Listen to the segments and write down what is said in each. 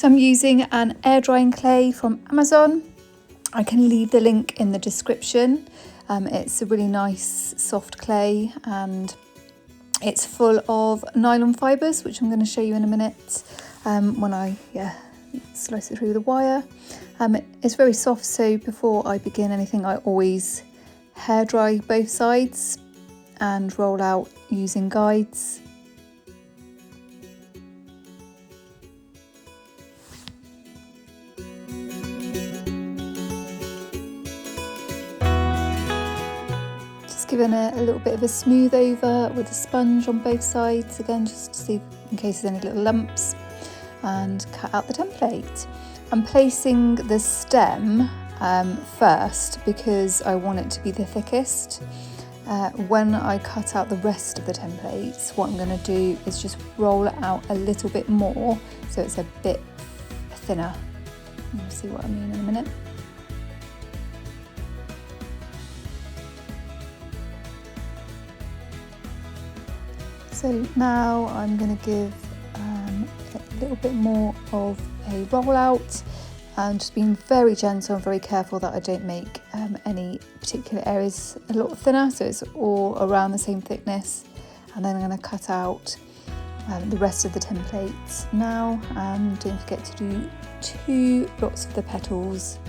So I'm using an air drying clay from Amazon. I can leave the link in the description. It's a really nice soft clay and it's full of nylon fibres, which I'm going to show you in a minute when I slice it through the wire. It's very soft, so before I begin anything I always hair dry both sides and roll out using guides. Given it a little bit of a smooth over with a sponge on both sides, again just to see in case there's any little lumps, and cut out the template. I'm placing the stem first because I want it to be the thickest. When I cut out the rest of the templates, what I'm going to do is just roll it out a little bit more so it's a bit thinner. You'll see what I mean in a minute. So now I'm going to give a little bit more of a roll out, and just being very gentle and very careful that I don't make any particular areas a lot thinner, so it's all around the same thickness. And then I'm going to cut out the rest of the templates now, and don't forget to do 2 lots of the petals.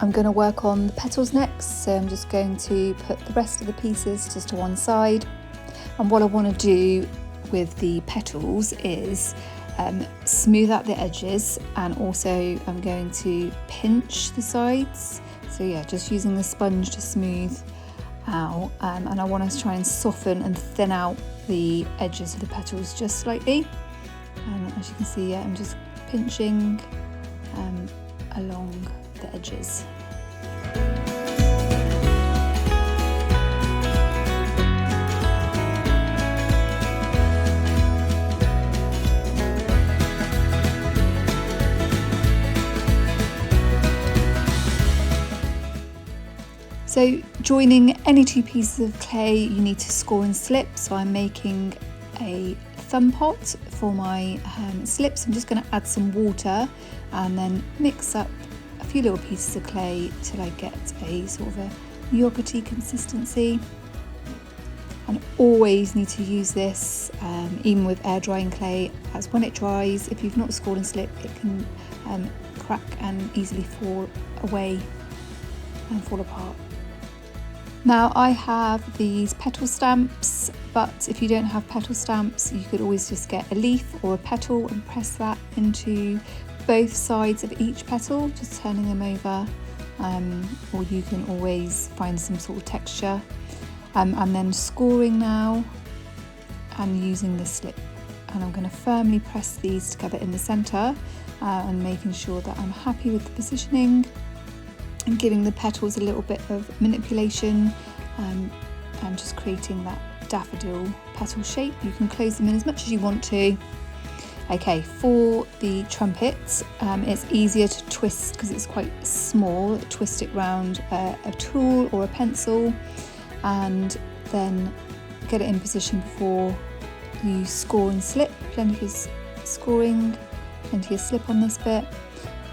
I'm going to work on the petals next, so I'm just going to put the rest of the pieces just to one side. And what I want to do with the petals is smooth out the edges, and also I'm going to pinch the sides. So yeah, just using the sponge to smooth out, and I want to try and soften and thin out the edges of the petals just slightly. And as you can see, I'm just pinching along the edges. So joining any 2 pieces of clay, you need to score and slip. So I'm making a thumb pot for my slips. I'm just going to add some water and then mix up a few little pieces of clay till I get a sort of a yogurty consistency. And always need to use this even with air drying clay, as when it dries, if you've not scored and slipped, it can crack and easily fall away and fall apart. Now I have these petal stamps, but if you don't have petal stamps, you could always just get a leaf or a petal and press that into both sides of each petal, just turning them over, or you can always find some sort of texture. And then scoring now and using the slip. And I'm going to firmly press these together in the centre and making sure that I'm happy with the positioning, and giving the petals a little bit of manipulation, and just creating that daffodil petal shape. You can close them in as much as you want to. Okay, for the trumpet, it's easier to twist because it's quite small. Twist it round a tool or a pencil, and then get it in position before you score and slip. Plenty of scoring, plenty of slip on this bit.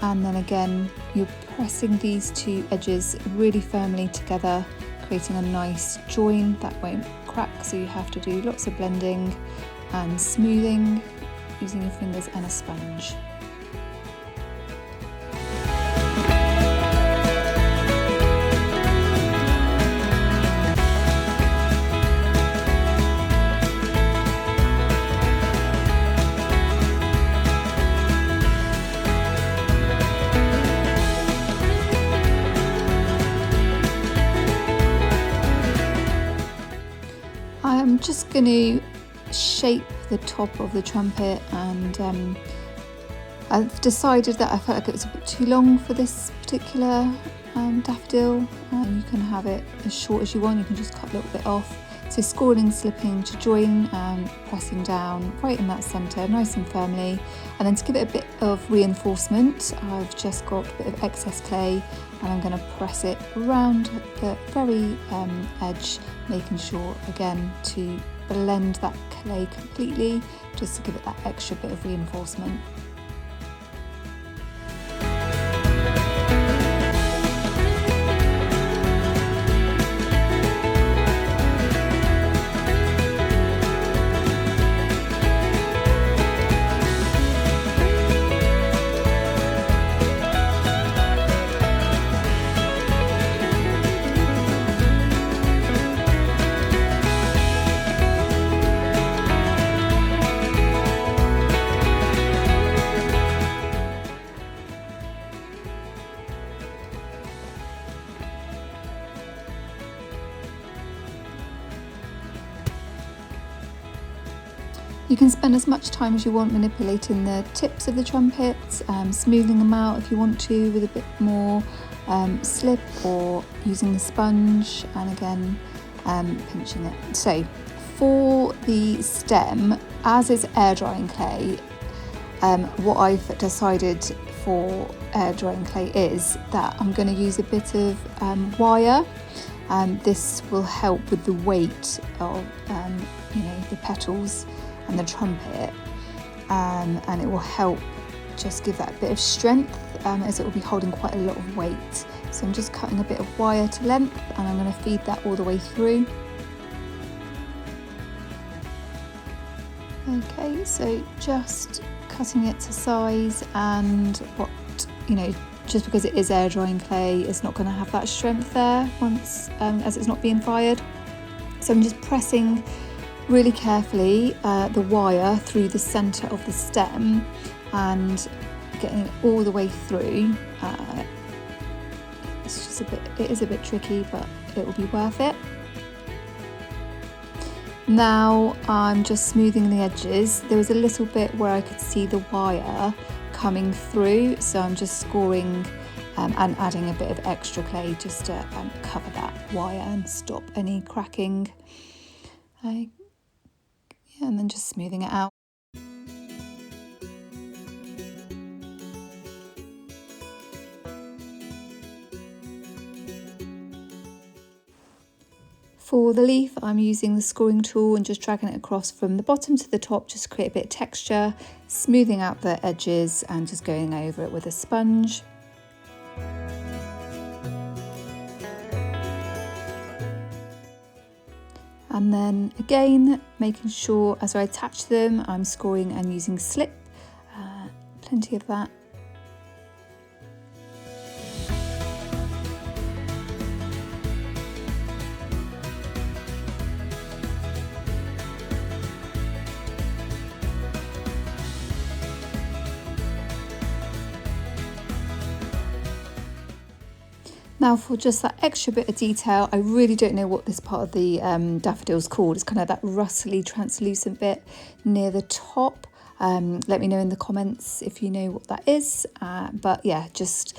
And then again, you're pressing these 2 edges really firmly together, creating a nice join that won't crack. So you have to do lots of blending and smoothing using your fingers and a sponge. I'm just going to shape the top of the trumpet, and I've decided that I felt like it was a bit too long for this particular daffodil. You can have it as short as you want, you can just cut a little bit off. So scoring and slipping to join, pressing down right in that centre, nice and firmly. And then to give it a bit of reinforcement, I've just got a bit of excess clay and I'm going to press it around the very edge, making sure again to blend that clay completely, just to give it that extra bit of reinforcement. You can spend as much time as you want manipulating the tips of the trumpets, smoothing them out if you want to with a bit more slip, or using the sponge and again pinching it. So for the stem, as is air drying clay, what I've decided for air drying clay is that I'm going to use a bit of wire. This will help with the weight of the petals and the trumpet, and it will help just give that bit of strength, as it will be holding quite a lot of weight. So I'm just cutting a bit of wire to length and I'm going to feed that all the way through. Okay, so just cutting it to size, and just because it is air drying clay, it's not going to have that strength there once as it's not being fired. So I'm just pressing really carefully the wire through the centre of the stem and getting it all the way through. It is a bit tricky, but it will be worth it. Now I'm just smoothing the edges. There was a little bit where I could see the wire coming through, so I'm just scoring and adding a bit of extra clay just to cover that wire and stop any cracking. And then just smoothing it out. For the leaf, I'm using the scoring tool and just dragging it across from the bottom to the top, just to create a bit of texture, smoothing out the edges and just going over it with a sponge. And then again, making sure as I attach them, I'm scoring and using slip, plenty of that. Now for just that extra bit of detail, I really don't know what this part of the daffodil is called. It's kind of that rustly translucent bit near the top. Let me know in the comments if you know what that is. But yeah, just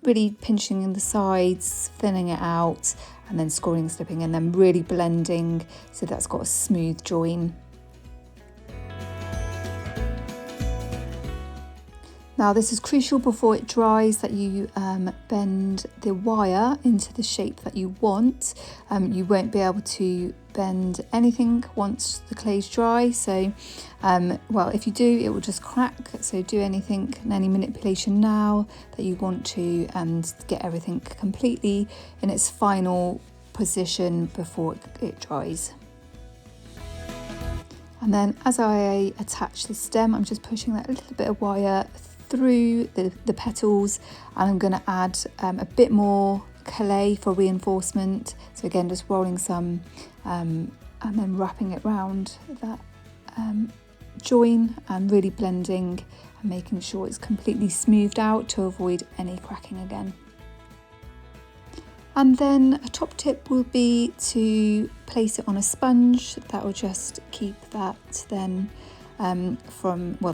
really pinching in the sides, thinning it out, and then scoring, slipping, and then really blending so that's got a smooth join. Now this is crucial before it dries, that you bend the wire into the shape that you want. You won't be able to bend anything once the clay's dry, so well, if you do, it will just crack. So do anything and any manipulation now that you want to, and get everything completely in its final position before it dries. And then as I attach the stem, I'm just pushing that little bit of wire through the petals, and I'm going to add a bit more clay for reinforcement. So again, just rolling some and then wrapping it round that join and really blending and making sure it's completely smoothed out to avoid any cracking again. And then a top tip will be to place it on a sponge. That will just keep that then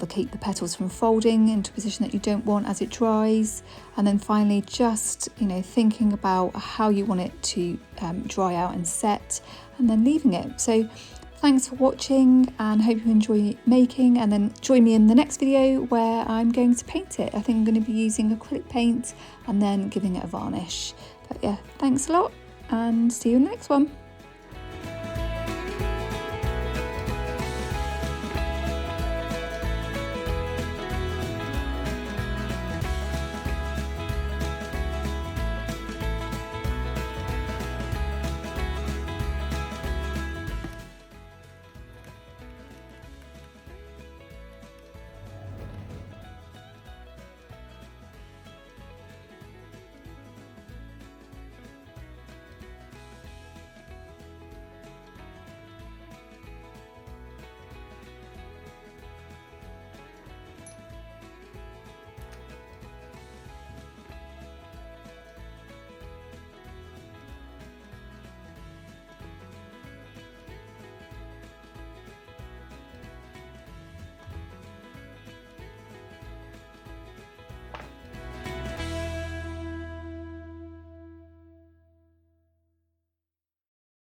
keep the petals from folding into a position that you don't want as it dries. And then finally, just thinking about how you want it to dry out and set, and then leaving it. So thanks for watching, and hope you enjoy making, and then join me in the next video where I'm going to paint it. I think I'm going to be using acrylic paint and then giving it a varnish. But yeah, thanks a lot, and see you in the next one.